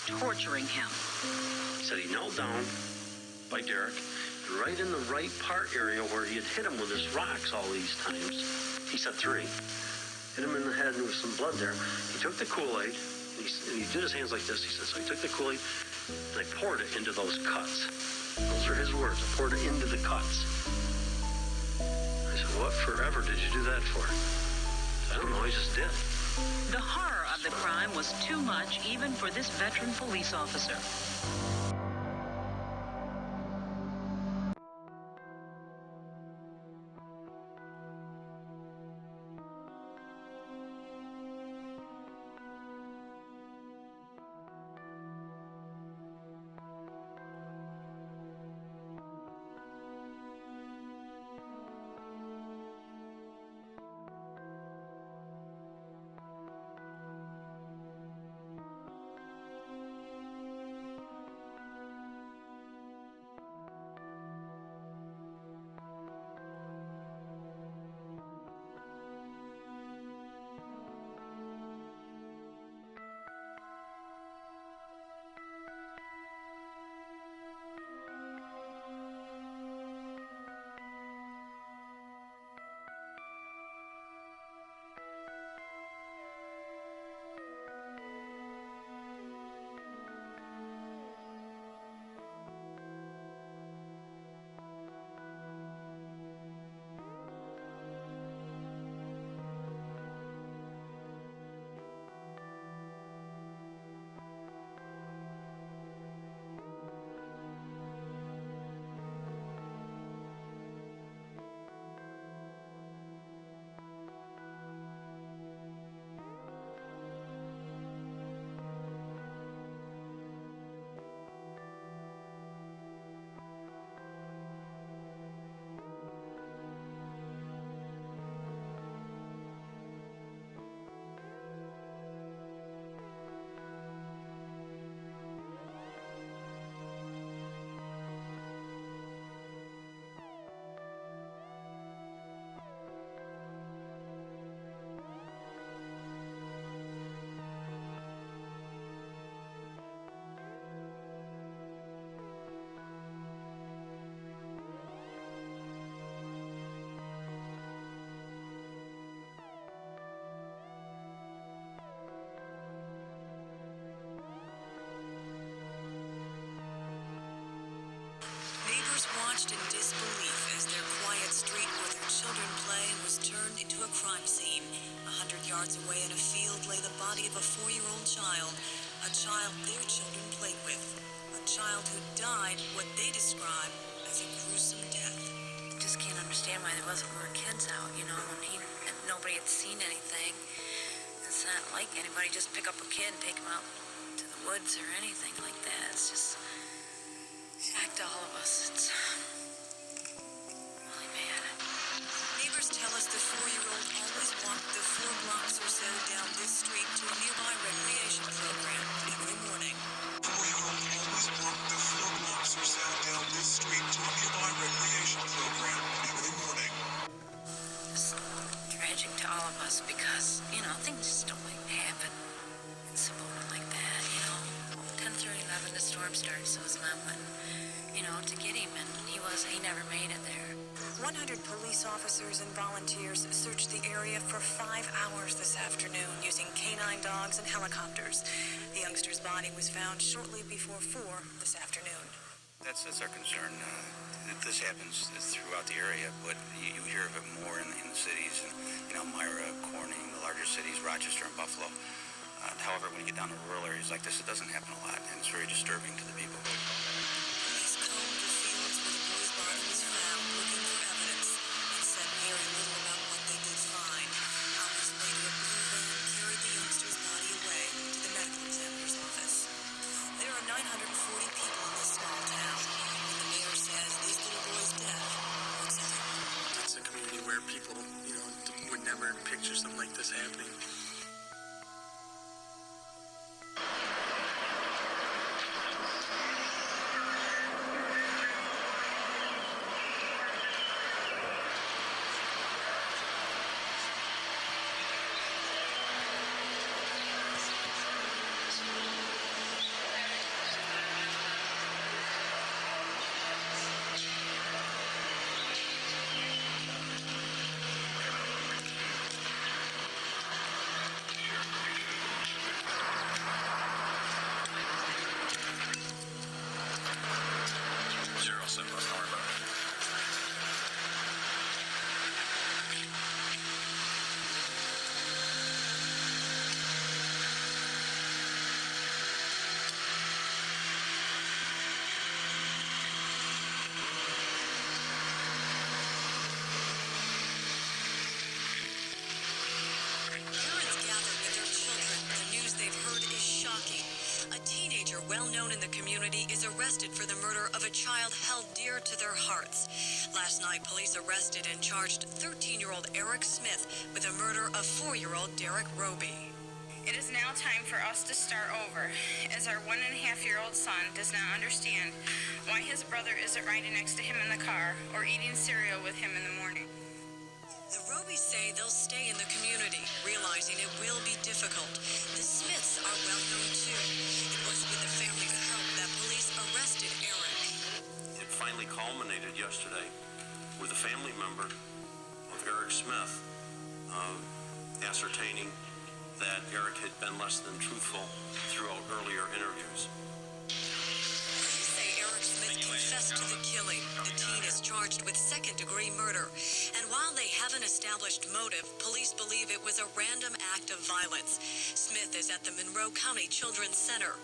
torturing him. He said he knelt down by Derek, right in the right part area where he had hit him with his rocks all these times. He said 3. Hit him in the head and there was some blood there. He took the Kool-Aid and he did his hands like this. He said, so he took the Kool-Aid and I poured it into those cuts. Those are his words. I poured it into the cuts. I said, what forever did you do that for? I don't know, I just did. The horror of the crime was too much even for this veteran police officer. Watched in disbelief as their quiet street where their children play was turned into a crime scene. 100 yards away in a field lay the body of a 4-year-old child, a child their children played with, a child who died what they describe as a gruesome death. Just can't understand why there wasn't more kids out, you know, when nobody had seen anything. It's not like anybody just pick up a kid and take him out to the woods or anything like that. It's just shock to all of us. It's really bad. Neighbors tell us the 4-year-old always walked the 4 blocks or so down this street to a nearby recreation program every morning. 4-year-old always walked the 4 blocks or so down this street to a nearby recreation program every morning. It's tragic to all of us because, you know, things just don't happen in Sabona like that, you know. 10:30, 11, the storm starts, so his mom went, you know, to get him, and he never made it there. 100 police officers and volunteers searched the area for 5 hours this afternoon using canine dogs and helicopters. The youngster's body was found shortly before 4 this afternoon. That's our concern. This happens throughout the area, but you hear of it more in the cities, and, you know, Myra, Corning, the larger cities, Rochester and Buffalo. However, when you get down to rural areas like this, it doesn't happen a lot, and it's very disturbing to the people. Police combed the fields where the boy's body was found, looking for evidence, and said very little about what they did find. Hours later, a blue van carried the youngster's body away to the medical examiner's office. There are 940 people in this small town, and the mayor says this little boy's death looks everywhere. It's a community where people, you know, would never picture something like this happening. well known in the community, is arrested for the murder of a child held dear to their hearts. Last night, police arrested and charged 13-year-old Eric Smith with the murder of 4-year-old Derek Roby. It is now time for us to start over, as our 1.5-year-old son does not understand why his brother isn't riding next to him in the car or eating cereal with him in the morning. The Robys say they'll stay in the community, realizing it will be difficult. The Smiths are well known too. It was with the family's help that police arrested Eric. It finally culminated yesterday with a family member of Eric Smith ascertaining that Eric had been less than truthful throughout earlier interviews. Police say Eric Smith confessed to the killing. The teen is charged with second-degree murder. And while they haven't established motive, police believe it was a random act of violence. Smith is at the Monroe County Children's Center.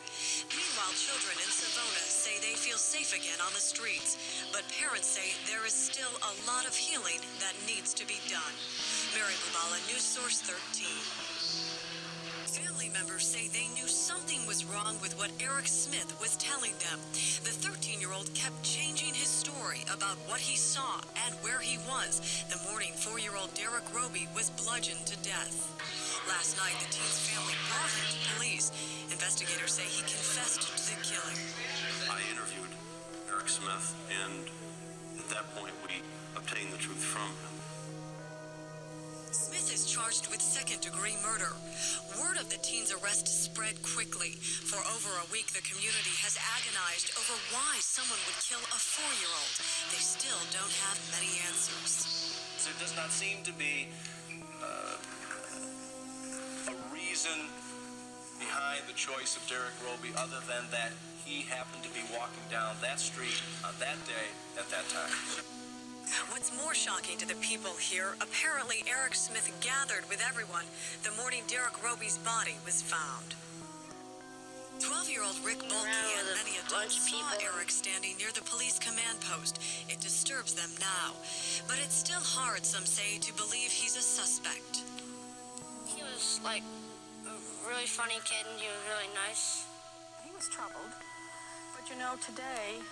Meanwhile, children in Savona say they feel safe again on the streets. But parents say there is still a lot of healing that needs to be done. Mary Bubala, News Source 13. Family members say they knew something was wrong with what Eric Smith was telling them. The 13-year-old kept changing his story about what he saw and where he was the morning 4-year-old Derek Roby was bludgeoned to death. Last night, the teen's family brought him to police. Investigators say he confessed to the killing. I interviewed Eric Smith, and at that point, we obtained the truth from him. Smith is charged with second-degree murder. Word of the teen's arrest spread quickly. For over a week, the community has agonized over why someone would kill a 4-year-old. They still don't have many answers. There does not seem to be a reason behind the choice of Derek Roby other than that he happened to be walking down that street on that day at that time. What's more shocking to the people here, apparently Eric Smith gathered with everyone the morning Derek Roby's body was found. 12-year-old Rick Bulkey and many adults saw Eric standing near the police command post. It disturbs them now, but it's still hard, some say, to believe he's a suspect. He was like a really funny kid and he was really nice. He was troubled, but you know, today,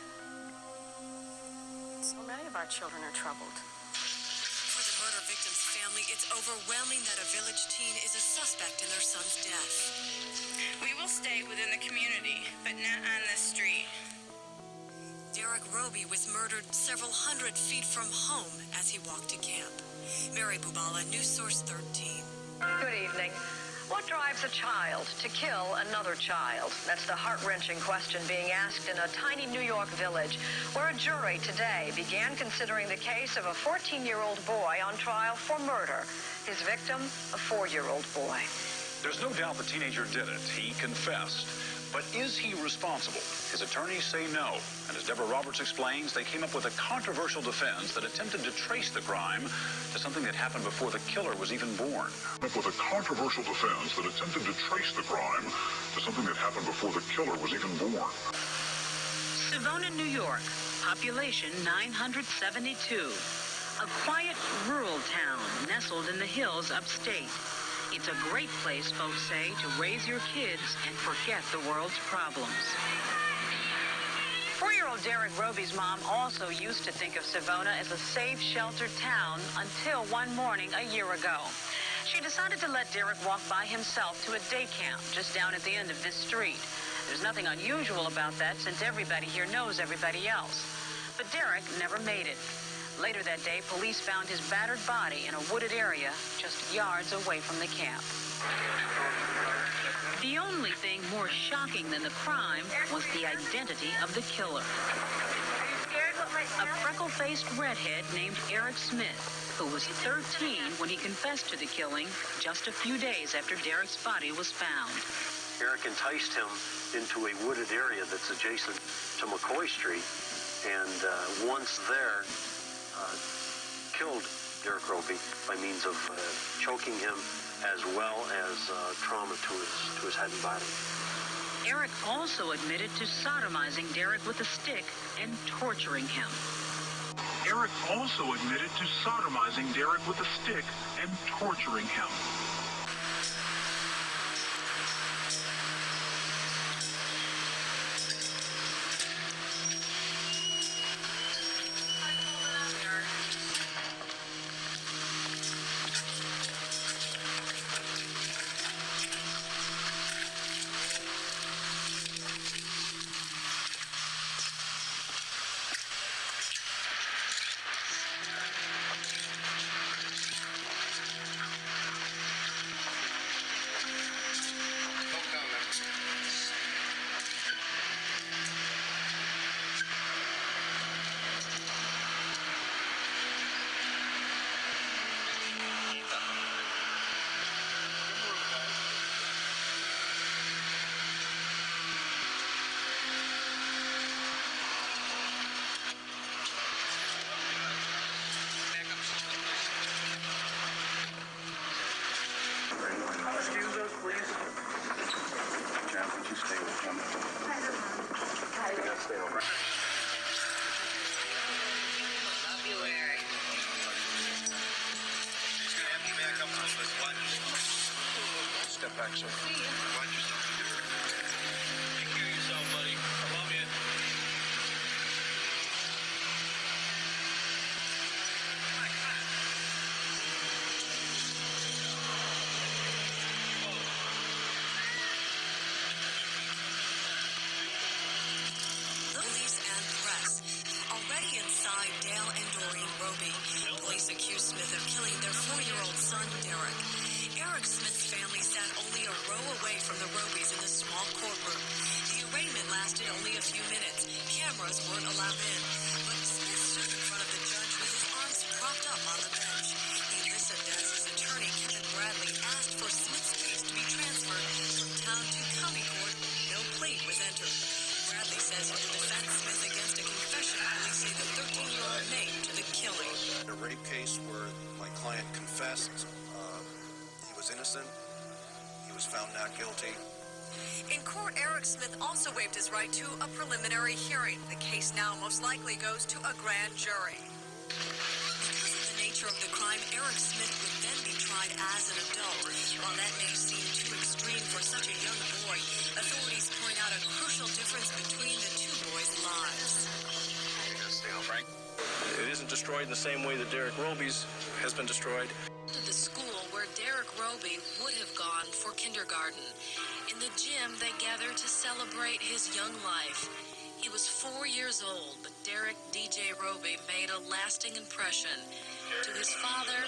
so many of our children are troubled. For the murder victim's family, it's overwhelming that a village teen is a suspect in their son's death. We will stay within the community, but not on this street. Derek Roby was murdered several hundred feet from home as he walked to camp. Mary Bubala, News Source 13. Good evening. What drives a child to kill another child? That's the heart-wrenching question being asked in a tiny New York village where a jury today began considering the case of a 14-year-old boy on trial for murder. His victim, a 4-year-old boy. There's no doubt the teenager did it. He confessed. But is he responsible? His attorneys say no. And as Deborah Roberts explains, they came up with a controversial defense that attempted to trace the crime to something that happened before the killer was even born. With a controversial defense that attempted to trace the crime to something that happened before the killer was even born. Savona, New York. Population 972. A quiet rural town nestled in the hills upstate. It's a great place, folks say, to raise your kids and forget the world's problems. 4-year-old Derek Roby's mom also used to think of Savona as a safe, sheltered town until one morning a year ago. She decided to let Derek walk by himself to a day camp just down at the end of this street. There's nothing unusual about that since everybody here knows everybody else. But Derek never made it. Later that day, police found his battered body in a wooded area just yards away from the camp. The only thing more shocking than the crime was the identity of the killer. A freckle-faced redhead named Eric Smith, who was 13 when he confessed to the killing just a few days after Derek's body was found. Eric enticed him into a wooded area that's adjacent to McCoy Street, and once there, killed Derek Roby by means of choking him as well as trauma to his head and body. Eric also admitted to sodomizing Derek with a stick and torturing him. Eric also admitted to sodomizing Derek with a stick and torturing him. boxer. See ya. Watch yourself, Derek. Take care of yourself, buddy. I love you. Police and press. Already inside Dale and Doreen Roby, police accuse Smith of killing their 4-year-old son, Derek. Eric Smith's family sat only a row away from the Robys in the small courtroom. The arraignment lasted only a few minutes. Cameras weren't allowed in. But Smith stood in front of the judge with his arms propped up on the bench. He listened as his attorney, Kevin Bradley, asked for Smith's case to be transferred from town to county court. No plea was entered. Bradley says he will defend Smith against a confession police say the 13-year-old made to the killing. A rape case where my client confessed he was innocent. He was found not guilty. In court, Eric Smith also waived his right to a preliminary hearing. The case now most likely goes to a grand jury. Because of the nature of the crime, Eric Smith would then be tried as an adult. While that may seem too extreme for such a young boy, authorities point out a crucial difference between the two boys' lives. Frank? It isn't destroyed in the same way that Derek Roby's has been destroyed. To the school where Derek Roby would have gone for kindergarten. In the gym, they gathered to celebrate his young life. He was 4 years old, but Derek DJ Roby made a lasting impression. To his father,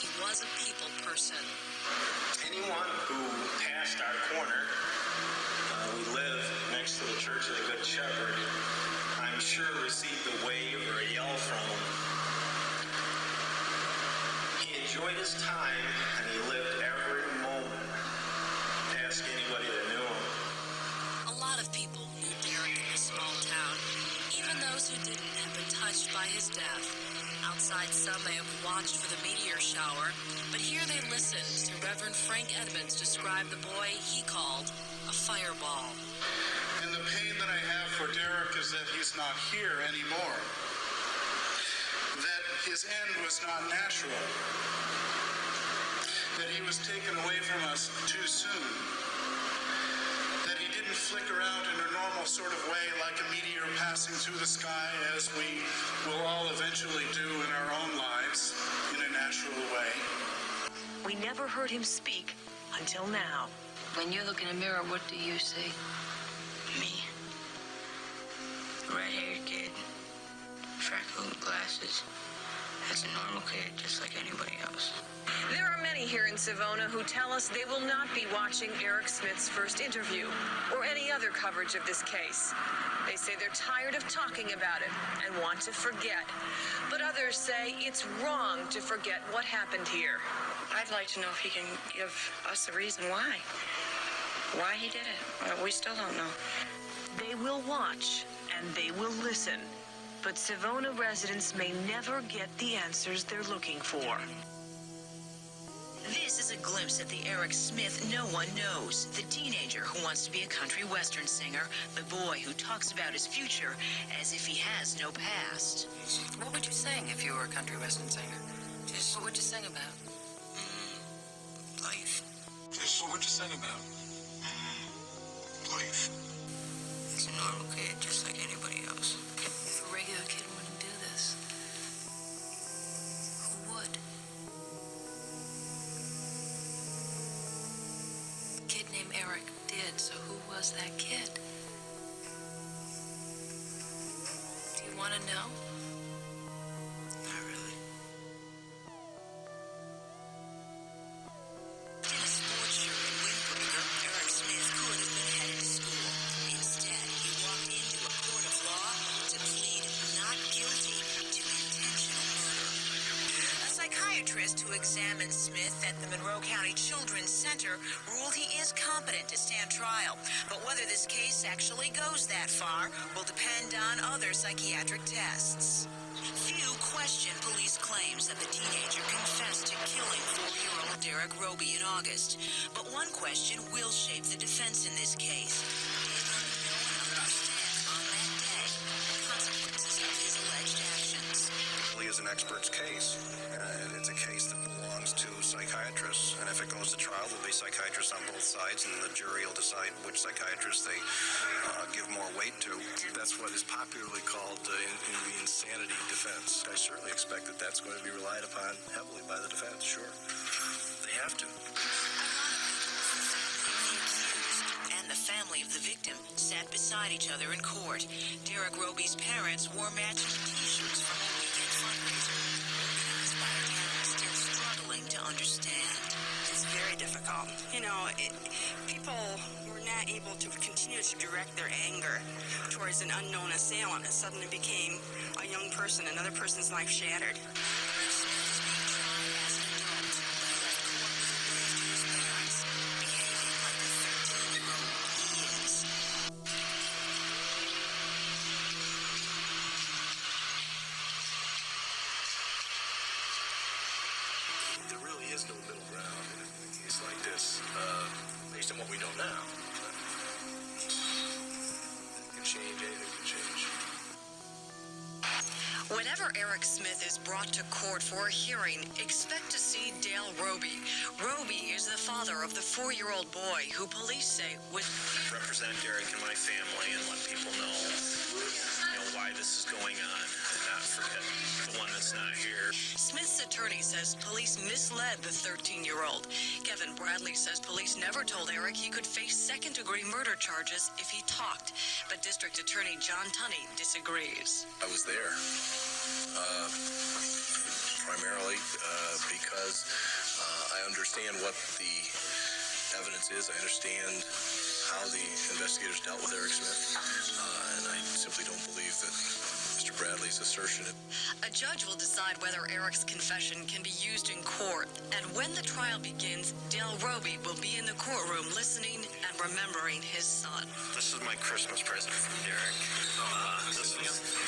he was a people person. Anyone who passed our corner, we live next to the Church of the Good Shepherd, I'm sure received a wave or a yell from him. He enjoyed his time, and he lived every moment. Ask anybody that knew him. A lot of people knew Derek in this small town. Even those who didn't have been touched by his death. Outside, some may have watched for the meteor shower, but here they listened to Reverend Frank Edmonds describe the boy he called a fireball. And the pain that I have for Derek is that he's not here anymore. That his end was not natural. That he was taken away from us too soon. That he didn't flicker out in a normal sort of way like a meteor passing through the sky, as we will all eventually do in our own lives in a natural way. We never heard him speak until now. When you look in a mirror, what do you see? Me. Red-haired kid. Freckled glasses. That's a normal kid, just like anybody else. There are many here in Savona who tell us they will not be watching Eric Smith's first interview or any other coverage of this case. They say they're tired of talking about it and want to forget. But others say it's wrong to forget what happened here. I'd like to know if he can give us a reason why. Why he did it. We still don't know. They will watch and they will listen. But Savona residents may never get the answers they're looking for. This is a glimpse at the Eric Smith no one knows. The teenager who wants to be a country western singer. The boy who talks about his future as if he has no past. What would you sing if you were a country western singer? What would you sing about? Life. What would you sing about? Life. He's a normal kid, just like anybody else. If a regular kid wouldn't do this, who would? A kid named Eric did, so who was that kid? Do you want to know? Not really. In a sports shirt and windbreaker, Eric Smith could have been headed to school. Instead, he walked into a court of law to plead not guilty to intentional murder. A psychiatrist who examined Smith at the Monroe County Children's Center ruled he is competent to stand trial. But whether this case actually goes that far will depend on other psychiatric tests. Few question police claims that the teenager confessed to killing 4-year-old Derek Roby in August. But one question will shape the defense in this case. Did no one understand on that day the consequences of his alleged actions? It really is an expert's case. It's a case that belongs to psychiatry. psychiatrists, and if it goes to trial, there'll be psychiatrists on both sides, and the jury will decide which psychiatrist they give more weight to. That's what is popularly called in the insanity defense. I certainly expect that that's going to be relied upon heavily by the defense, sure. They have to. And the family of the victim sat beside each other in court. Derek Roby's parents wore matching T-shirts from a weekend fundraiser organized by a town still struggling to understand. It's very difficult. You know, people were not able to continue to direct their anger towards an unknown assailant. It suddenly became a young person, another person's life shattered. There really is no middle ground in a case like this, based on what we know now. It can change, anything can change. Whenever Eric Smith is brought to court for a hearing, expect to see Dale Roby. Roby is the father of the 4-year-old boy who police say was... Represent Derek and my family and let people know, why this is going on and not forget the one that's not here. Smith's attorney says police misled the 13-year-old. Kevin Bradley says police never told Eric he could face second-degree murder charges if he talked. But District Attorney John Tunney disagrees. I was there, primarily because I understand what the evidence is. I understand how the investigators dealt with Eric Smith, and I simply don't believe that Mr. Bradley's assertion. A judge will decide whether Eric's confession can be used in court, and when the trial begins, Dale Roby will be in the courtroom listening and remembering his son. This is my Christmas present from Derek.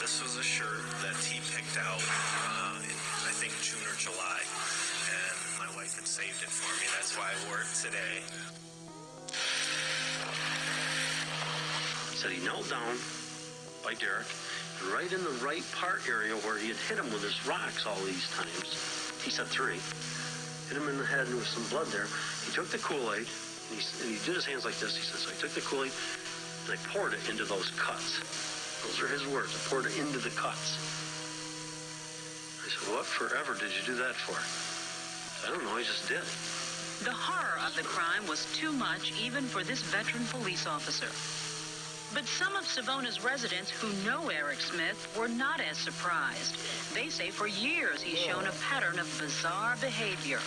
This was a shirt that he picked out in, I think, June or July, and my wife had saved it for me. That's why I wore it today. He said he knelt down by Derek, right in the right part area where he had hit him with his rocks all these times. He said 3. Hit him in the head and there was some blood there. He took the Kool-Aid, and he did his hands like this. He said, so I took the Kool-Aid, and I poured it into those cuts. Those are his words. I poured it into the cuts. I said, what forever did you do that for? I don't know, I just did. The horror of the crime was too much even for this veteran police officer. But some of Savona's residents who know Eric Smith were not as surprised. They say for years he's shown a pattern of bizarre behavior.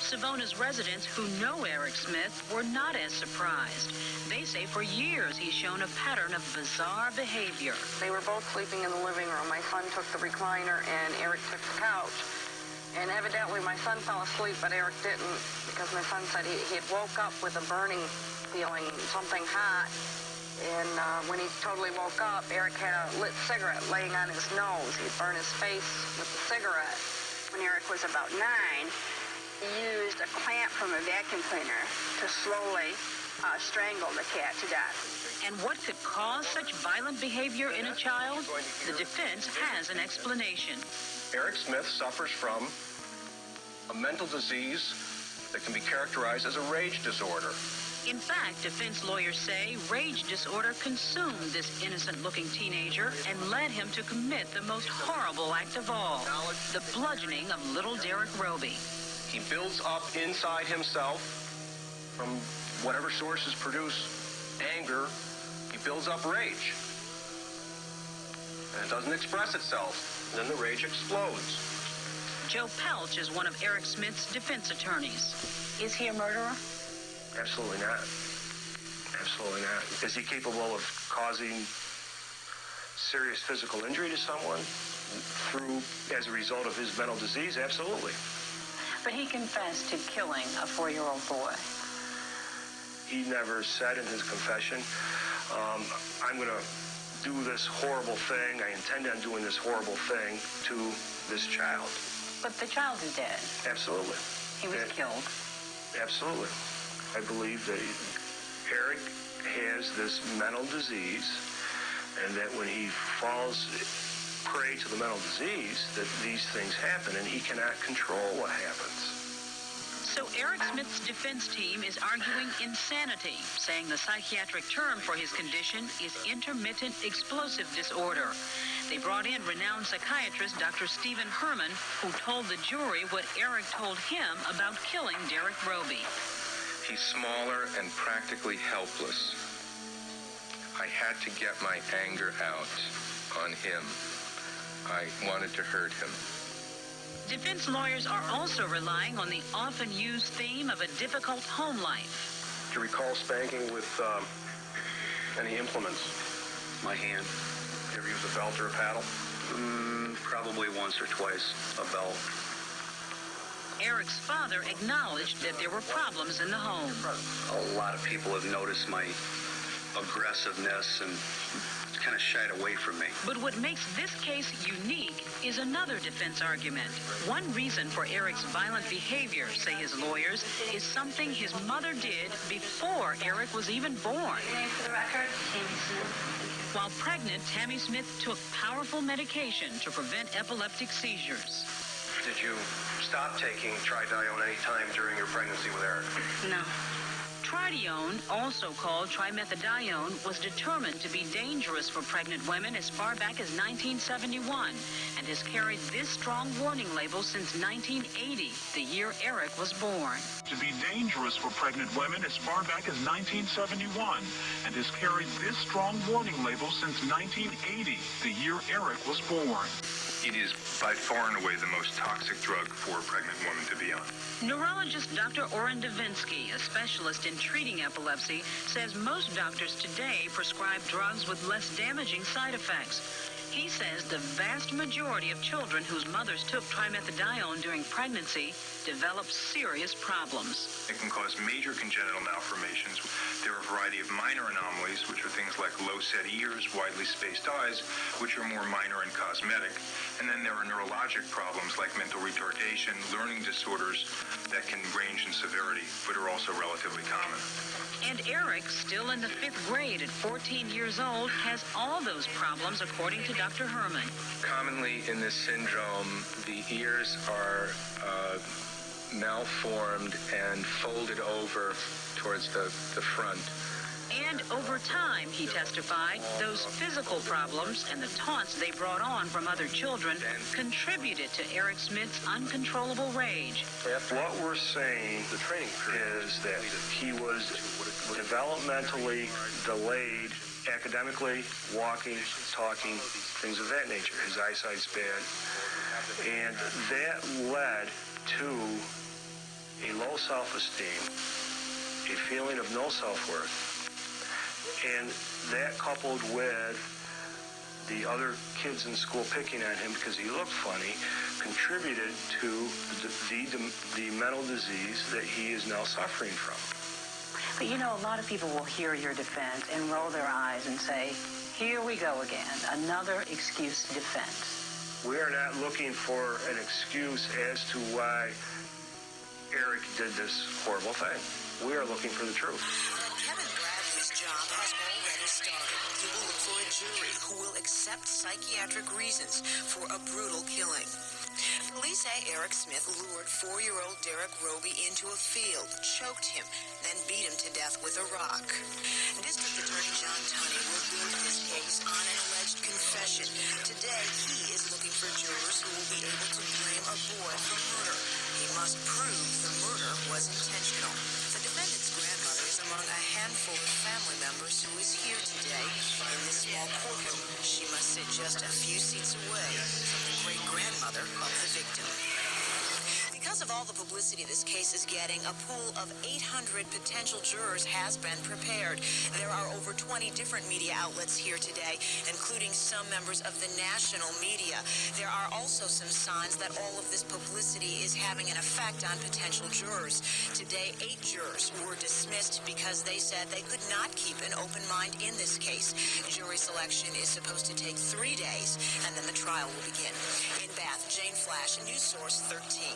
Savona's residents who know Eric Smith were not as surprised. They say for years he's shown a pattern of bizarre behavior. They were both sleeping in the living room. My son took the recliner and Eric took the couch. And evidently my son fell asleep, but Eric didn't, because my son said he had woke up with a burning feeling, something hot. And when he totally woke up, Eric had a lit cigarette laying on his nose. He'd burned his face with the cigarette. When Eric was about 9, he used a clamp from a vacuum cleaner to slowly strangle the cat to death. And what could cause such violent behavior in a child? The defense has an explanation. Eric Smith suffers from a mental disease that can be characterized as a rage disorder. In fact, defense lawyers say rage disorder consumed this innocent-looking teenager and led him to commit the most horrible act of all, the bludgeoning of little Derek Roby. He builds up inside himself from whatever sources produce anger. He builds up rage. And it doesn't express itself. Then the rage explodes. Joe Pelch is one of Eric Smith's defense attorneys. Is he a murderer? Absolutely not. Absolutely not. Is he capable of causing serious physical injury to someone as a result of his mental disease? Absolutely. But he confessed to killing a 4-year-old boy. He never said in his confession, I'm going to do this horrible thing. I intend on doing this horrible thing to this child. But the child is dead. Absolutely. He was killed. Absolutely. I believe that Eric has this mental disease, and that when he falls prey to the mental disease that these things happen, and he cannot control what happens. So Eric Smith's defense team is arguing insanity, saying the psychiatric term for his condition is intermittent explosive disorder. They brought in renowned psychiatrist Dr. Stephen Herman, who told the jury what Eric told him about killing Derek Roby. He's smaller and practically helpless. I had to get my anger out on him. I wanted to hurt him. Defense lawyers are also relying on the often used theme of a difficult home life. Do you recall spanking with any implements? My hand. You ever use a belt or a paddle? Probably once or twice, a belt. Eric's father acknowledged that there were problems in the home. A lot of people have noticed my aggressiveness and kind of shied away from me. But what makes this case unique is another defense argument. One reason for Eric's violent behavior, say his lawyers, is something his mother did before Eric was even born. Name for the record, Tammy Smith. While pregnant, Tammy Smith took powerful medication to prevent epileptic seizures. Did you stop taking Tridione any time during your pregnancy with Eric? No. Tridione, also called trimethadione, was determined to be dangerous for pregnant women as far back as 1971 and has carried this strong warning label since 1980, the year Eric was born. To be dangerous for pregnant women as far back as 1971 and has carried this strong warning label since 1980, the year Eric was born. It is by far and away the most toxic drug for a pregnant woman to be on. Neurologist Dr. Oren Davinsky, a specialist in treating epilepsy, says most doctors today prescribe drugs with less damaging side effects. He says the vast majority of children whose mothers took trimethadione during pregnancy develop serious problems. It can cause major congenital malformations. There are a variety of minor anomalies, which are things like low-set ears, widely spaced eyes, which are more minor and cosmetic. And then there are neurologic problems like mental retardation, learning disorders that can range in severity, but are also relatively common. And Eric, still in the 5th grade at 14 years old, has all those problems according to Dr. Herman. Commonly in this syndrome, the ears are malformed and folded over towards the front. And over time, he testified, those physical problems and the taunts they brought on from other children contributed to Eric Smith's uncontrollable rage. What we're saying is that he was developmentally delayed academically, walking, talking, things of that nature. His eyesight's bad. And that led to a low self-esteem, a feeling of no self-worth. And that coupled with the other kids in school picking on him because he looked funny contributed to the mental disease that he is now suffering from. But you know, a lot of people will hear your defense and roll their eyes and say, here we go again, another excuse defense. We are not looking for an excuse as to why Eric did this horrible thing. We are looking for the truth. Kevin Bradley's job has already started. He will look for a jury who will accept psychiatric reasons for a brutal killing. Police say Eric Smith lured 4-year-old Derek Roby into a field, choked him, then beat him to death with a rock. District Attorney John Tunney will build his case on an alleged confession. Today, he is looking for jurors who will be able to blame a boy for murder. He must prove the murder was intentional. The defendant's grandmother is among a handful of family members who is here today. In this small courtroom, she must sit just a few seats away from the great-grandmother of the victim. Because of all the publicity this case is getting, a pool of 800 potential jurors has been prepared. There are over 20 different media outlets here today, including some members of the national media. There are also some signs that all of this publicity is having an effect on potential jurors. Today, 8 jurors were dismissed because they said they could not keep an open mind in this case. Jury selection is supposed to take 3 days, and then the trial will begin. In Bath, Jane Flash, News Source 13.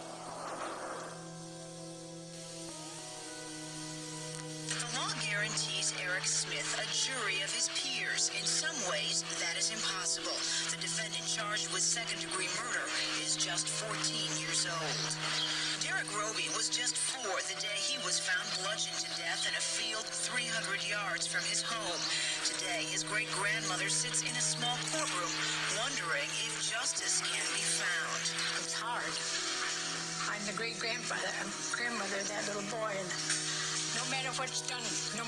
The law guarantees Eric Eric Smith a jury of his peers. In some ways, that is impossible. The defendant charged with second-degree murder is just 14 years old. Derek Roby was just 4 the day he was found bludgeoned to death in a field 300 yards from his home. Today, his great-grandmother sits in a small courtroom wondering if justice can be found. It's hard. I'm the great-grandmother of that little boy, and no matter what's done, I'll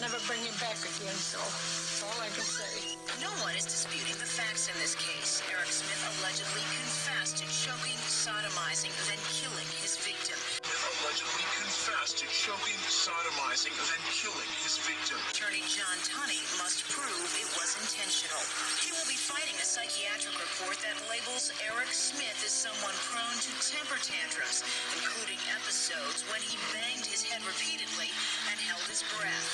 never bring him back again, so that's all I can say. No one is disputing the facts in this case. Eric Smith allegedly confessed to choking, sodomizing, then killing his victim. Allegedly confessed to choking, sodomizing, then killing his victim. Attorney John Tunney must prove it was intentional. He will be fighting a psychiatric report that labels Eric Smith as someone prone to temper tantrums, including episodes when he banged his head repeatedly and held his breath.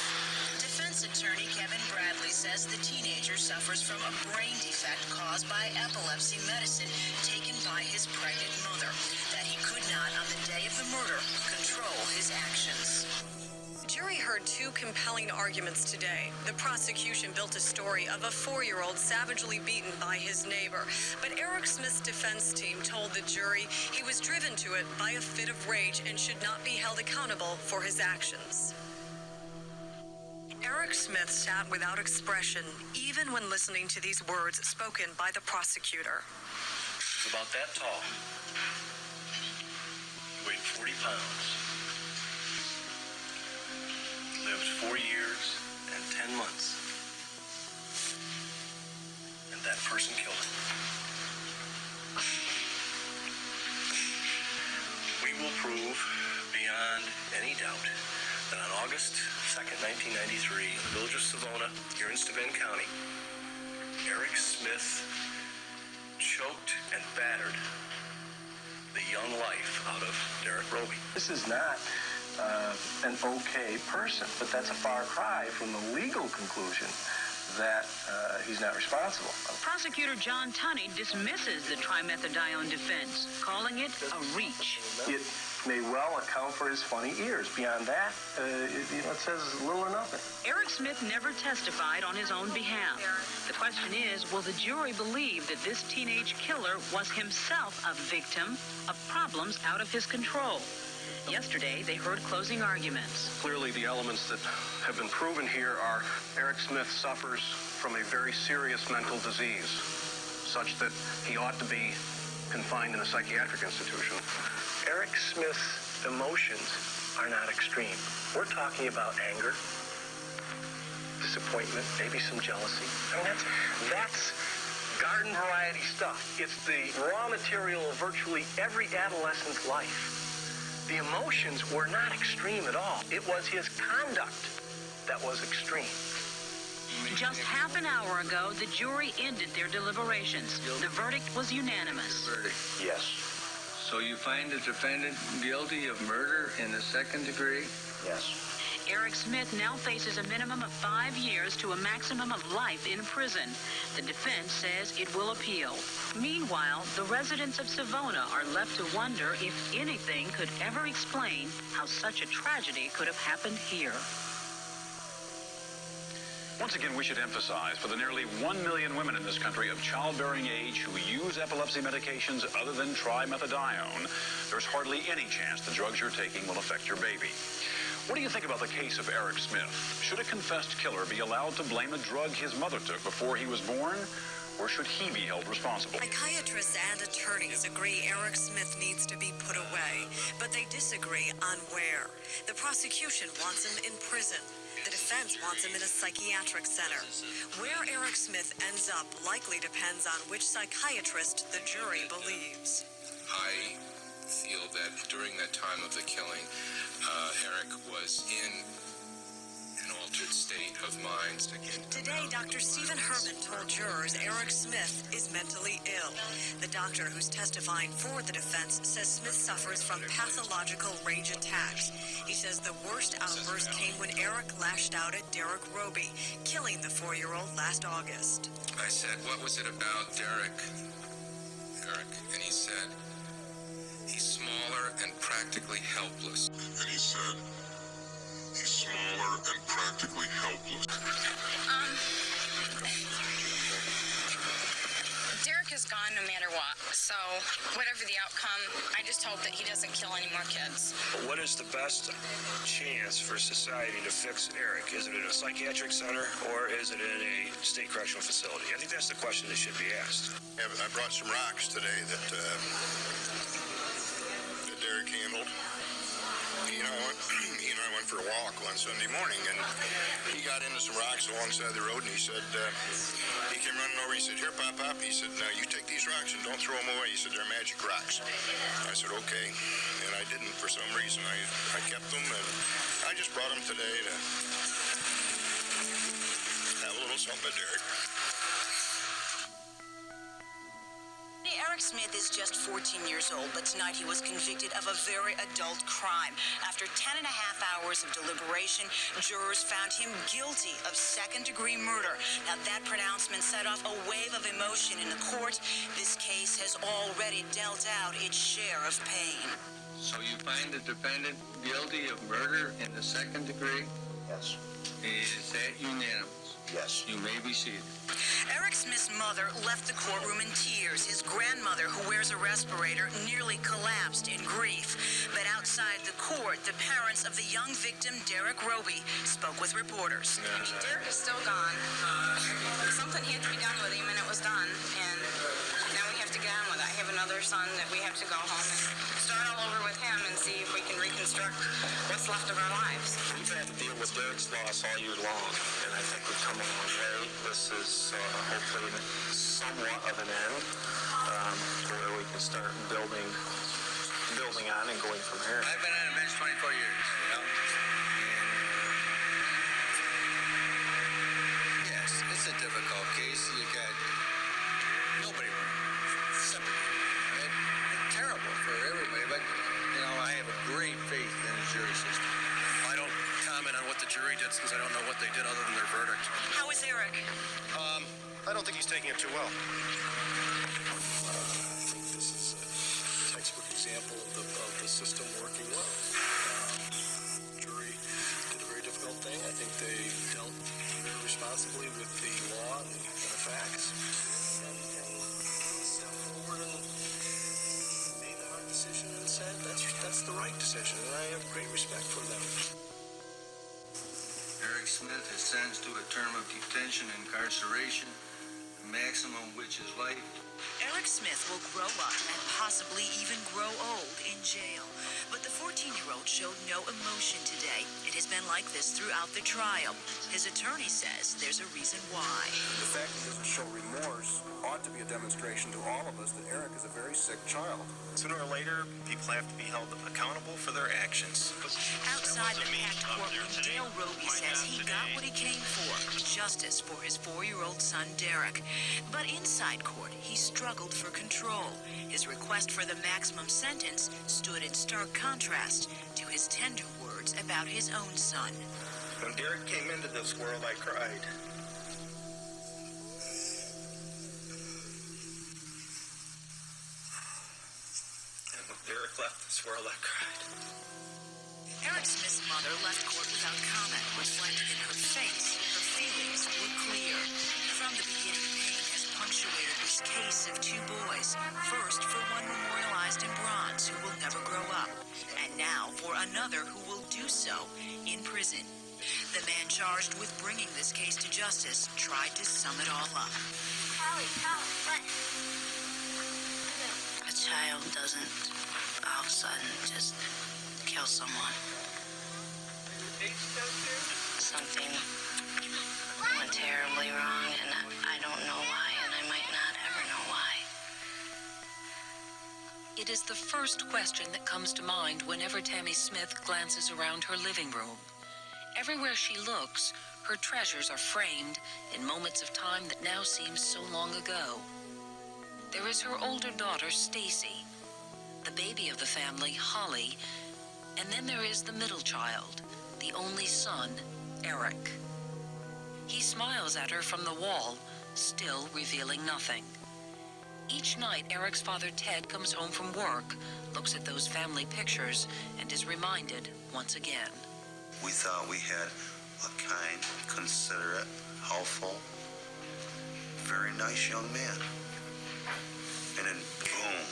Defense attorney Kevin Bradley says the teenager suffers from a brain defect caused by epilepsy medicine taken by his pregnant mother, that he could not, on the day of the murder, control his actions. The jury heard 2 compelling arguments today. The prosecution built a story of a 4-year-old savagely beaten by his neighbor. But Eric Smith's defense team told the jury he was driven to it by a fit of rage and should not be held accountable for his actions. Eric Smith sat without expression, even when listening to these words spoken by the prosecutor. He's about that tall. He weighed 40 pounds. Lived 4 years and 10 months. And that person killed him. We will prove beyond any doubt that on August 2nd, 1993, in the village of Savona, here in Steuben County, Eric Smith choked and battered the young life out of Derek Roby. This is not an okay person, but that's a far cry from the legal conclusion that he's not responsible. Prosecutor John Tunney dismisses the trimethadione defense, calling it a reach. It may well account for his funny ears. Beyond that, it says little or nothing. Eric Smith never testified on his own behalf. The question is, will the jury believe that this teenage killer was himself a victim of problems out of his control? Yesterday, they heard closing arguments. Clearly, the elements that have been proven here are Eric Smith suffers from a very serious mental disease, such that he ought to be confined in a psychiatric institution. Eric Smith's emotions are not extreme. We're talking about anger, disappointment, maybe some jealousy. I mean, that's garden variety stuff. It's the raw material of virtually every adolescent's life. The emotions were not extreme at all. It was his conduct that was extreme. Just half an hour ago, the jury ended their deliberations. The verdict was unanimous. Yes. So you find the defendant guilty of murder in the second degree? Yes. Eric Smith now faces a minimum of 5 years to a maximum of life in prison. The defense says it will appeal. Meanwhile, the residents of Savona are left to wonder if anything could ever explain how such a tragedy could have happened here. Once again, we should emphasize, for the nearly 1 million women in this country of childbearing age who use epilepsy medications other than trimethadione, there's hardly any chance the drugs you're taking will affect your baby. What do you think about the case of Eric Smith? Should a confessed killer be allowed to blame a drug his mother took before he was born? Or should he be held responsible? Psychiatrists and attorneys agree Eric Smith needs to be put away, but they disagree on where. The prosecution wants him in prison. The defense wants him in a psychiatric center. Where Eric Smith ends up likely depends on which psychiatrist the jury believes. I feel that during that time of the killing, Eric was in an altered state of mind. Today, Dr. Stephen Herman told jurors Eric Smith is mentally ill. The doctor who's testifying for the defense says Smith suffers from pathological rage attacks. He says the worst outburst came when Eric lashed out at Derek Roby, killing the 4-year-old last August. I said, "What was it about Derek, Eric?" And he said, "He's smaller and practically helpless." And he said, "He's smaller and practically helpless." outcome. I just hope that he doesn't kill any more kids. What is the best chance for society to fix Eric? Is it in a psychiatric center or is it in a state correctional facility? I think that's the question that should be asked. Yeah, I brought some rocks today that Derek handled. He and I went for a walk one Sunday morning, and he got into some rocks alongside the road, and he said, he came running over, he said, "Here, Pop. He said, "No, you take these rocks and don't throw them away." He said, "They're magic rocks." I said, "Okay," and I didn't for some reason. I kept them, and I just brought them today to have a little something to Derek. Eric Smith is just 14 years old, but tonight he was convicted of a very adult crime. After 10 and a half hours of deliberation, jurors found him guilty of second-degree murder. Now, that pronouncement set off a wave of emotion in the court. This case has already dealt out its share of pain. So you find the defendant guilty of murder in the second degree? Yes. Is that unanimous? Yes. You may be seated. Eric Smith's mother left the courtroom in tears. His grandmother, who wears a respirator, nearly collapsed in grief. But outside the court, the parents of the young victim, Derek Roby, spoke with reporters. Derek is still gone. Something had to be done with him, and it was done. And now we have to get on with it. I have another son that we have to go home and start all over with him and see if we can reconstruct what's left of our lives. We've had to deal with Derek's loss all year long, and I think we've come a long way. This is hopefully somewhat of an end where we can start building on and going from here. I've been on the bench 24 years. Yes, it's a difficult case. You got nobody sympathy. It's terrible for everybody, but I have a great faith in the jury system. I don't comment on what the jury did since I don't know what they did other than their verdict. How is Eric? I don't think he's taking it too well. I think this is a textbook example of the system working well. The jury did a very difficult thing. I think they dealt very responsibly with the law and the facts. And stepped forward and made the hard decision and said that's the right decision. And I have great respect for them. Eric Smith is sentenced to a term of detention and incarceration, the maximum which is life. Eric Smith will grow up and possibly even grow old in jail. But the 14-year-old showed no emotion today. It has been like this throughout the trial. His attorney says there's a reason why. The fact that he doesn't show remorse ought to be a demonstration to all of us that Eric is a very sick child. Sooner or later, people have to be held accountable for their actions. Outside the packed courtroom, Dale Roby says he got what he came for, justice for his 4-year-old son, Derek. But inside court, he struggled for control. His request for the maximum sentence stood in stark contrast to his tender words about his own son. When Derek came into this world, I cried. And when Derek left this world, I cried. Eric Smith's mother left court without comment, reflecting in her face. Her feelings were clear. From the beginning, pain has punctuated this case of 2 boys. First, for one memorialized in bronze who will never grow up. And now for another who will do so in prison. The man charged with bringing this case to justice tried to sum it all up. Callie, what? A child doesn't all of a sudden just kill someone. Something went terribly wrong, and I don't know why, and I might not ever know why. It is the first question that comes to mind whenever Tammy Smith glances around her living room. Everywhere she looks, her treasures are framed in moments of time that now seem so long ago. There is her older daughter, Stacy, the baby of the family, Holly, and then there is the middle child, the only son, Eric. He smiles at her from the wall, still revealing nothing. Each night, Eric's father, Ted, comes home from work, looks at those family pictures, and is reminded once again. We thought we had a kind, considerate, helpful, very nice young man. And then, boom,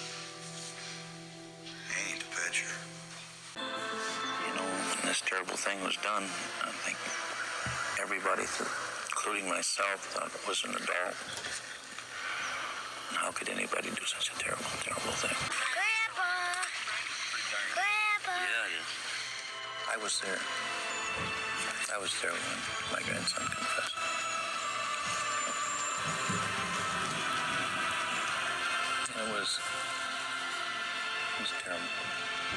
thing was done, I think everybody, including myself, thought it was an adult. And how could anybody do such a terrible, terrible thing? Grandpa! Grandpa! Yeah. I was there. I was there when my grandson confessed. And it was terrible.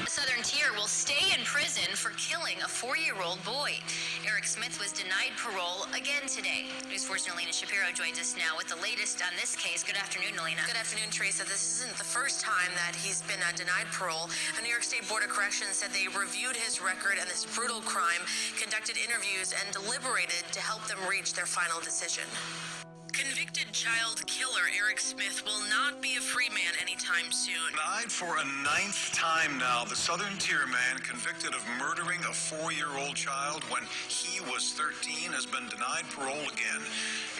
A Southern tier will stay in prison for killing a 4-year-old boy. Eric Smith was denied parole again today. News 4's Nolina Shapiro joins us now with the latest on this case. Good afternoon, Nolina. Good afternoon, Teresa. This isn't the first time that he's been denied parole. The New York State Board of Corrections said they reviewed his record and this brutal crime, conducted interviews, and deliberated to help them reach their final decision. Convicted child killer Eric Smith will not be a free man anytime soon. Denied for a 9th time now, the Southern Tier man convicted of murdering a 4-year-old child when he was 13 has been denied parole again.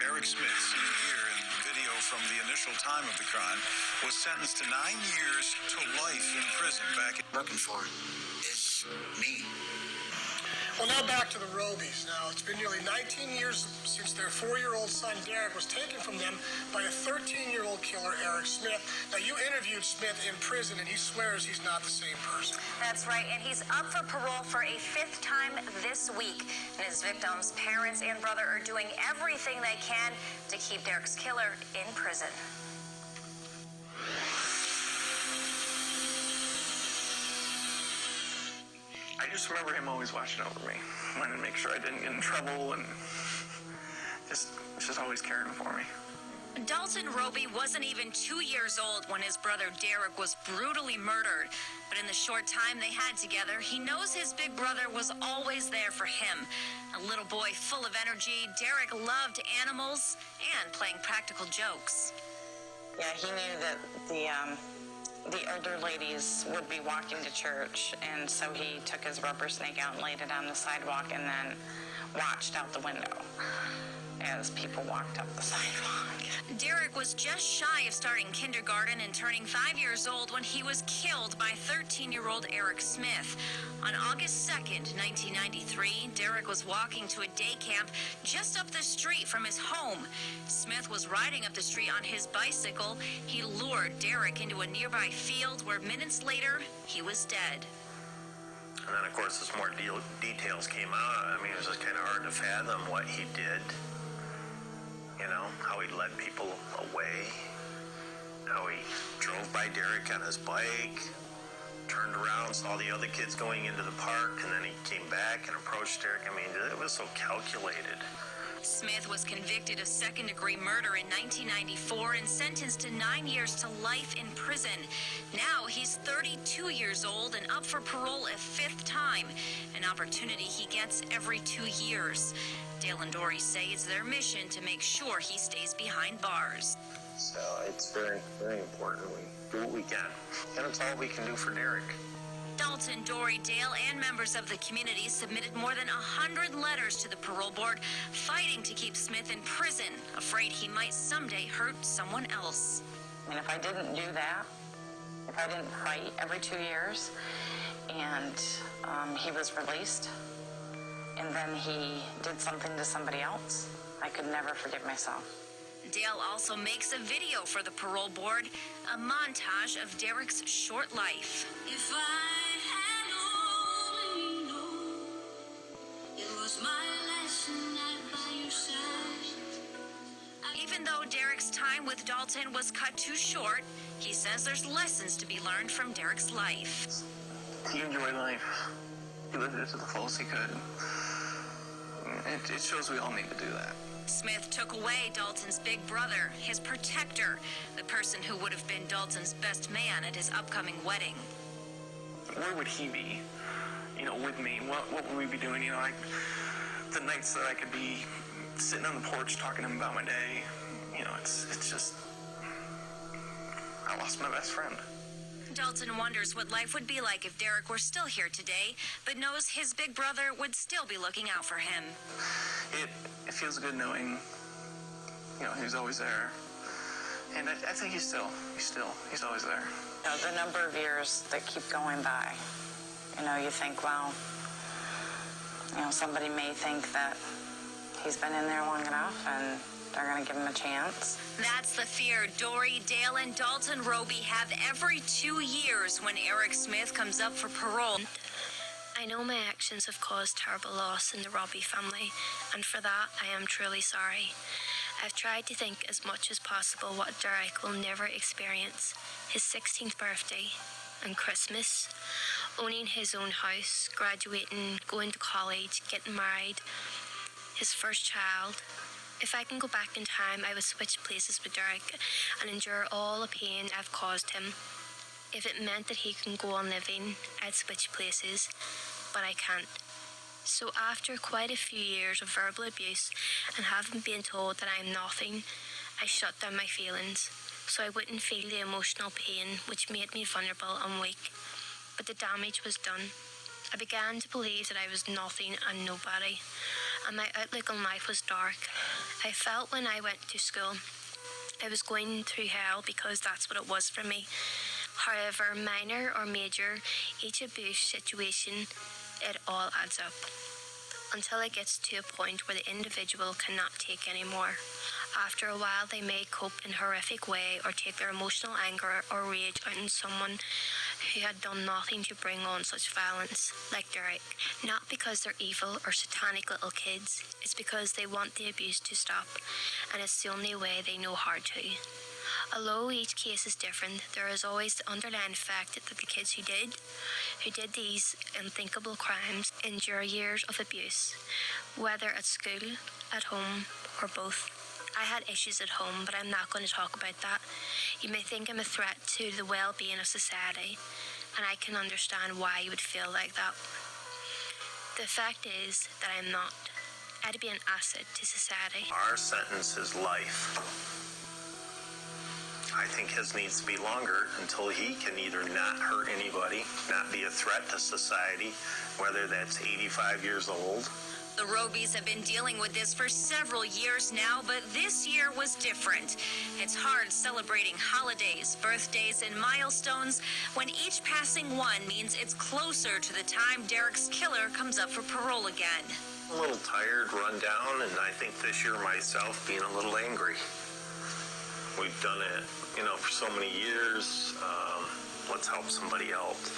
Eric Smith, seen here in video from the initial time of the crime, was sentenced to 9 years to life in prison back in... Looking for is me. Well, now back to the Robies. Now, it's been nearly 19 years since their 4-year-old son, Derek, was taken from them by a 13-year-old killer, Eric Smith. Now, you interviewed Smith in prison, and he swears he's not the same person. That's right, and he's up for parole for a 5th time this week. And his victim's parents and brother are doing everything they can to keep Derek's killer in prison. I just remember him always watching over me, wanting to make sure I didn't get in trouble, and just always caring for me. Dalton Roby wasn't even 2 years old when his brother Derek was brutally murdered. But in the short time they had together, he knows his big brother was always there for him. A little boy full of energy, Derek loved animals and playing practical jokes. Yeah, he knew that the older ladies would be walking to church, and so he took his rubber snake out and laid it on the sidewalk and then watched out the window as people walked up the sidewalk. Derek was just shy of starting kindergarten and turning 5 years old when he was killed by 13-year-old Eric Smith. On August 2nd, 1993, Derek was walking to a day camp just up the street from his home. Smith was riding up the street on his bicycle. He lured Derek into a nearby field where minutes later, he was dead. And then, of course, as more details came out, I mean, it was just kind of hard to fathom what he did. You know, how he led people away, how he drove by Derek on his bike, turned around, saw the other kids going into the park, and then he came back and approached Derek. I mean, it was so calculated. Smith was convicted of second-degree murder in 1994 and sentenced to 9 years to life in prison. Now he's 32 years old and up for parole a 5th time, an opportunity he gets every 2 years. Dale and Dory say it's their mission to make sure he stays behind bars. So it's very, very important we do what we can. And it's all we can do for Derek. Dalton, Dory, Dale, and members of the community submitted more than 100 letters to the parole board, fighting to keep Smith in prison, afraid he might someday hurt someone else. I mean, if I didn't do that, if I didn't fight every 2 years, and he was released, and then he did something to somebody else, I could never forgive myself. Dale also makes a video for the parole board, a montage of Derek's short life. If I had only known it was my last night by your side. Even though Derek's time with Dalton was cut too short, he says there's lessons to be learned from Derek's life. He enjoyed life. He lived it to the fullest he could. It shows we all need to do that. Smith took away Dalton's big brother, his protector, the person who would have been Dalton's best man at his upcoming wedding. Where would he be, with me? What would we be doing? The nights that I could be sitting on the porch talking to him about my day, it's just, I lost my best friend. Dalton wonders what life would be like if Derek were still here today, but knows his big brother would still be looking out for him. It feels good knowing, he's always there. And I think he's always there. The number of years that keep going by, you think, well, somebody may think that he's been in there long enough and they're going to give him a chance. That's the fear Dory, Dale, and Dalton Roby have every 2 years when Eric Smith comes up for parole. I know my actions have caused terrible loss in the Roby family, and for that I am truly sorry. I've tried to think as much as possible what Derek will never experience. His 16th birthday and Christmas, owning his own house, graduating, going to college, getting married, his first child. If I can go back in time, I would switch places with Derek and endure all the pain I've caused him. If it meant that he can go on living, I'd switch places, but I can't. So after quite a few years of verbal abuse and having been told that I'm nothing, I shut down my feelings so I wouldn't feel the emotional pain which made me vulnerable and weak. But the damage was done. I began to believe that I was nothing and nobody, and my outlook on life was dark. I felt when I went to school I was going through hell because that's what it was for me. However, minor or major, each abuse situation, it all adds up, until it gets to a point where the individual cannot take anymore. After a while, they may cope in a horrific way or take their emotional anger or rage out on someone who had done nothing to bring on such violence, like Derek. Not because they're evil or satanic little kids, it's because they want the abuse to stop, and it's the only way they know how to. Although each case is different, there is always the underlying fact that the kids who did these unthinkable crimes endure years of abuse, whether at school, at home, or both. I had issues at home, but I'm not going to talk about that. You may think I'm a threat to the well-being of society, and I can understand why you would feel like that. The fact is that I'm not. I'd be an asset to society. Our sentence is life. I think his needs to be longer until he can either not hurt anybody, not be a threat to society, whether that's 85 years old. The Robys have been dealing with this for several years now, but this year was different. It's hard celebrating holidays, birthdays, and milestones when each passing one means it's closer to the time Derek's killer comes up for parole again. A little tired, run down, and I think this year myself being a little angry. We've done it, for so many years. Let's help somebody else.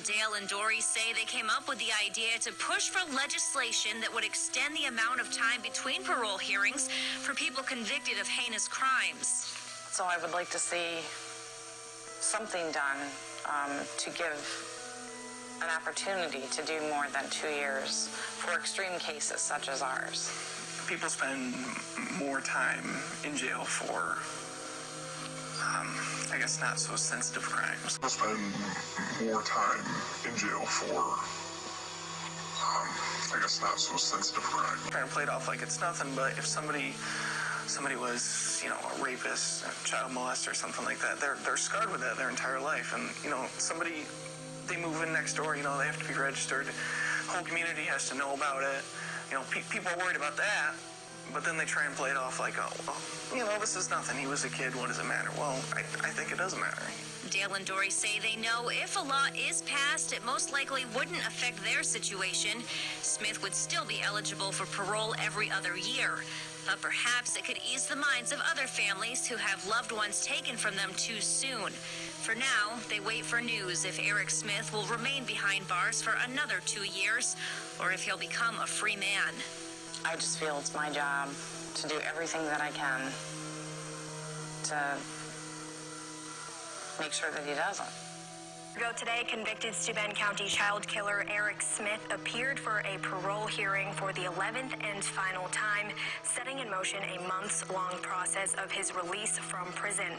Dale and Dory say they came up with the idea to push for legislation that would extend the amount of time between parole hearings for people convicted of heinous crimes. So I would like to see something done to give an opportunity to do more than 2 years for extreme cases such as ours. People spend more time in jail for I guess not so sensitive crimes. People spend more time in jail for, I guess not so sensitive crimes. Trying to play it off like it's nothing, but if somebody was, a rapist, a child molester, or something like that, they're scarred with that their entire life. And, they move in next door, they have to be registered. The whole community has to know about it. People are worried about that. But then they try and play it off like, this is nothing. He was a kid. What does it matter? Well, I think it does matter. Dale and Dory say they know if a law is passed, it most likely wouldn't affect their situation. Smith would still be eligible for parole every other year. But perhaps it could ease the minds of other families who have loved ones taken from them too soon. For now, they wait for news if Eric Smith will remain behind bars for another 2 years, or if he'll become a free man. I just feel it's my job to do everything that I can to make sure that he doesn't. Ago today, convicted Steuben County child killer Eric Smith appeared for a parole hearing for the 11th and final time, setting in motion a months-long process of his release from prison.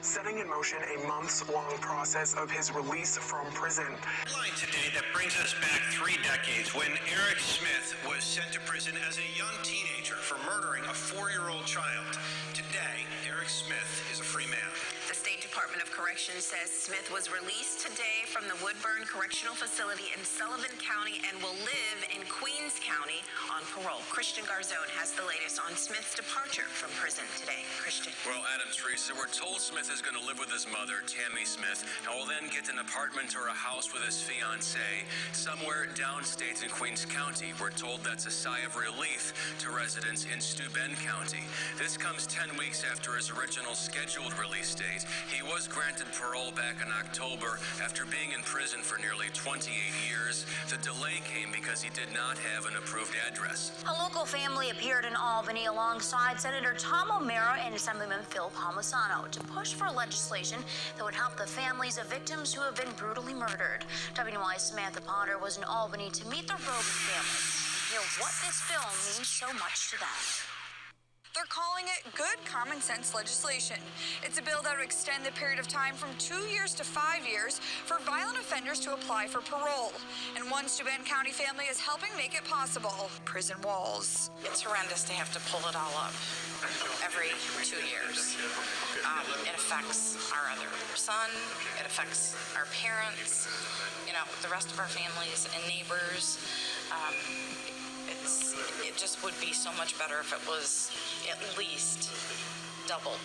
Setting in motion a months-long process of his release from prison. Headline today that brings us back 3 decades when Eric Smith was sent to prison as a young teenager for murdering a 4-year-old child. Today, Eric Smith is a free man. The State Department of Corrections says Smith was released today from the Woodburn Correctional Facility in Sullivan County and will live in Queens County on parole. Christian Garzone has the latest on Smith's departure from prison today. Christian. Well, Adam, Teresa, we're told Smith is going to live with his mother, Tammy Smith, and will then get an apartment or a house with his fiancée somewhere downstate in Queens County. We're told that's a sigh of relief to residents in Steuben County. This comes 10 weeks after his original scheduled release date. He was granted parole back in October after being in prison for nearly 28 years. The delay came because he did not have an approved address. A local family appeared in Albany alongside Senator Tom O'Mara and Assemblyman Phil Palmisano to push for legislation that would help the families of victims who have been brutally murdered. WNY's Samantha Potter was in Albany to meet the Roby family and hear what this bill means so much to them. They're calling it good common sense legislation. It's a bill that would extend the period of time from 2 years to 5 years for violent offenders to apply for parole. And one Steuben County family is helping make it possible. Prison walls. It's horrendous to have to pull it all up every 2 years. It affects our other son. It affects our parents, the rest of our families and neighbors. It just would be so much better if it was at least doubled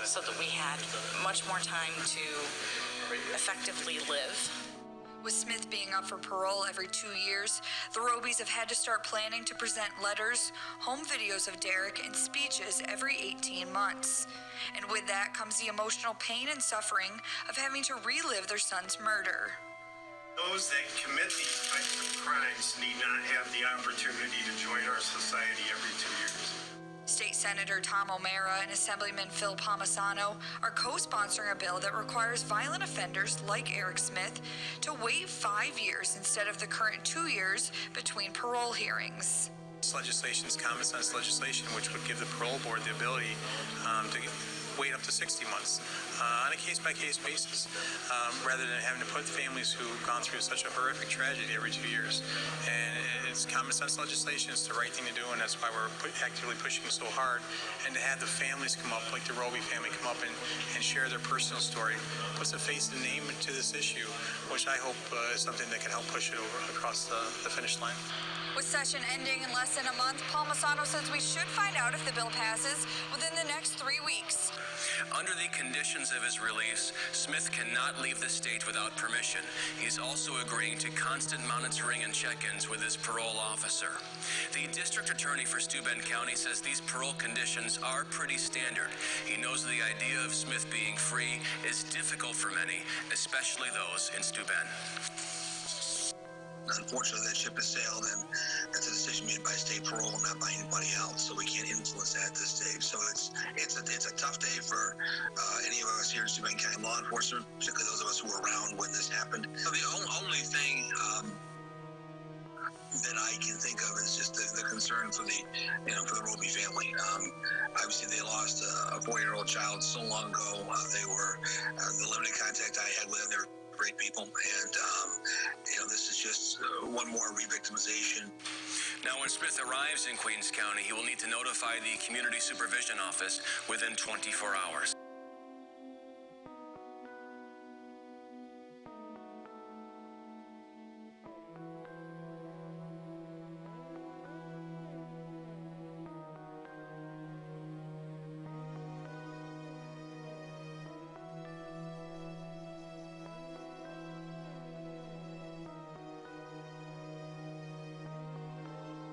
so that we had much more time to effectively live. With Smith being up for parole every 2 years, the Robys have had to start planning to present letters, home videos of Derek, and speeches every 18 months. And with that comes the emotional pain and suffering of having to relive their son's murder. Those that commit these types of crimes need not have the opportunity to join our society every 2 years. State Senator Tom O'Mara and Assemblyman Phil Palmisano are co-sponsoring a bill that requires violent offenders like Eric Smith to wait 5 years instead of the current 2 years between parole hearings. This legislation is common sense legislation, which would give the parole board the ability to wait up to 60 months on a case-by-case basis, rather than having to put families who've gone through such a horrific tragedy every 2 years. And it's common sense legislation. It's the right thing to do, and that's why we're actively pushing so hard. And to have the families come up, like the Roby family, come up and share their personal story, puts a face and name to this issue, which I hope is something that can help push it over across the finish line. With session ending in less than a month, Palmisano says we should find out if the bill passes within the next 3 weeks. Under the conditions of his release, Smith cannot leave the state without permission. He's also agreeing to constant monitoring and check-ins with his parole officer. The district attorney for Steuben County says these parole conditions are pretty standard. He knows the idea of Smith being free is difficult for many, especially those in Steuben. Unfortunately, that ship has sailed, and that's a decision made by state parole, not by anybody else. So we can't influence that at this stage. So it's a tough day for any of us here in Steuben County law enforcement, particularly those of us who were around when this happened. So the only thing that I can think of is just the concern for the Roby family. Obviously, they lost a 4-year-old child so long ago. They were the limited contact I had with them. They were great people, and this is just one more re-victimization. Now, when Smith arrives in Queens County, he will need to notify the Community Supervision Office within 24 hours.